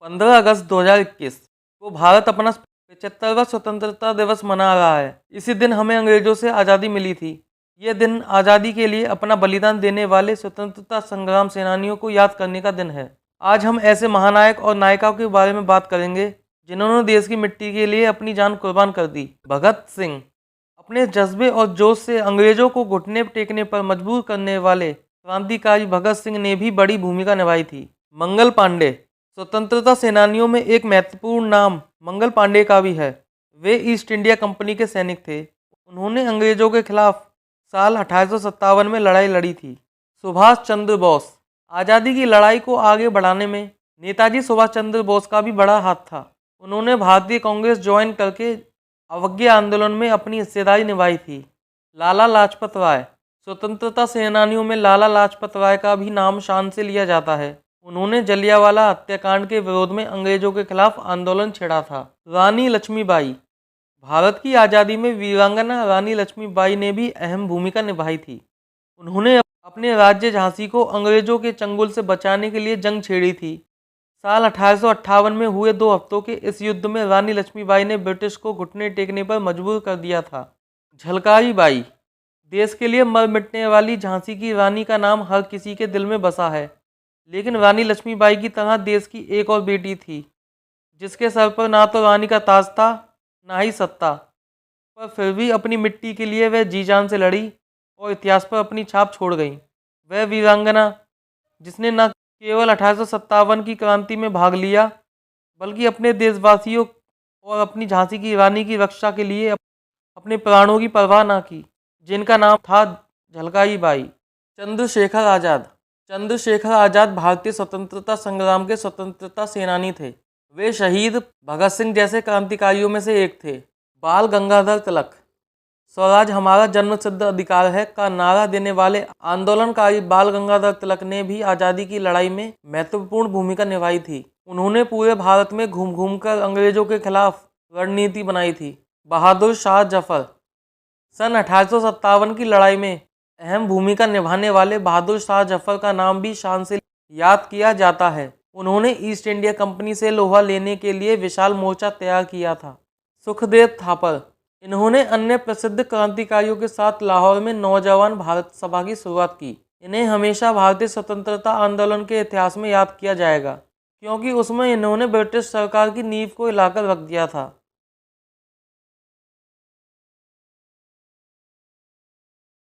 15 अगस्त 2021 को भारत अपना 75वां स्वतंत्रता दिवस मना रहा है। इसी दिन हमें अंग्रेजों से आज़ादी मिली थी। ये दिन आज़ादी के लिए अपना बलिदान देने वाले स्वतंत्रता संग्राम सेनानियों को याद करने का दिन है। आज हम ऐसे महानायक और नायिकाओं के बारे में बात करेंगे जिन्होंने देश की मिट्टी के लिए अपनी जान कुर्बान कर दी। भगत सिंह अपने जज्बे और जोश से अंग्रेजों को घुटने टेकने पर मजबूर करने वाले क्रांतिकारी भगत सिंह ने भी बड़ी भूमिका निभाई थी। मंगल पांडे स्वतंत्रता सेनानियों में एक महत्वपूर्ण नाम मंगल पांडे का भी है। वे ईस्ट इंडिया कंपनी के सैनिक थे। उन्होंने अंग्रेजों के खिलाफ साल 1857 में लड़ाई लड़ी थी। सुभाष चंद्र बोस आज़ादी की लड़ाई को आगे बढ़ाने में नेताजी सुभाष चंद्र बोस का भी बड़ा हाथ था। उन्होंने भारतीय कांग्रेस ज्वाइन करके अवज्ञा आंदोलन में अपनी हिस्सेदारी निभाई थी। लाला लाजपत राय स्वतंत्रता सेनानियों में लाला लाजपत राय का भी नाम शान से लिया जाता है। उन्होंने जलियांवाला हत्याकांड के विरोध में अंग्रेजों के खिलाफ आंदोलन छेड़ा था। रानी लक्ष्मीबाई भारत की आज़ादी में वीरांगना रानी लक्ष्मीबाई ने भी अहम भूमिका निभाई थी। उन्होंने अपने राज्य झांसी को अंग्रेजों के चंगुल से बचाने के लिए जंग छेड़ी थी। साल 1858 में हुए 2 हफ्तों के इस युद्ध में रानी लक्ष्मीबाई ने ब्रिटिश को घुटने टेकने पर मजबूर कर दिया था। झलकारी बाई देश के लिए मर मिटने वाली झांसी की रानी का नाम हर किसी के दिल में बसा है। लेकिन रानी लक्ष्मीबाई की तरह देश की एक और बेटी थी जिसके सर पर ना तो रानी का ताज था ना ही सत्ता, पर फिर भी अपनी मिट्टी के लिए वह जी जान से लड़ी और इतिहास पर अपनी छाप छोड़ गई। वह वीरांगना जिसने न केवल 1857 की क्रांति में भाग लिया बल्कि अपने देशवासियों और अपनी झांसी की रानी की रक्षा के लिए अपने प्राणों की परवाह न की, जिनका नाम था झलकारी बाई। चंद्रशेखर आज़ाद चंद्रशेखर आज़ाद भारतीय स्वतंत्रता संग्राम के स्वतंत्रता सेनानी थे। वे शहीद भगत सिंह जैसे क्रांतिकारियों में से एक थे। बाल गंगाधर तिलक स्वराज हमारा जन्मसिद्ध अधिकार है का नारा देने वाले आंदोलनकारी बाल गंगाधर तिलक ने भी आज़ादी की लड़ाई में महत्वपूर्ण भूमिका निभाई थी। उन्होंने पूरे भारत में घूम घूम कर अंग्रेजों के खिलाफ रणनीति बनाई थी। बहादुर शाह जफर सन 1857 की लड़ाई में अहम भूमिका निभाने वाले बहादुर शाह जफर का नाम भी शान से याद किया जाता है। उन्होंने ईस्ट इंडिया कंपनी से लोहा लेने के लिए विशाल मोर्चा तैयार किया था। सुखदेव थापर इन्होंने अन्य प्रसिद्ध क्रांतिकारियों के साथ लाहौर में नौजवान भारत सभा की शुरुआत की। इन्हें हमेशा भारतीय स्वतंत्रता आंदोलन के इतिहास में याद किया जाएगा क्योंकि उसमें इन्होंने ब्रिटिश सरकार की नींव को हिलाकर रख दिया था।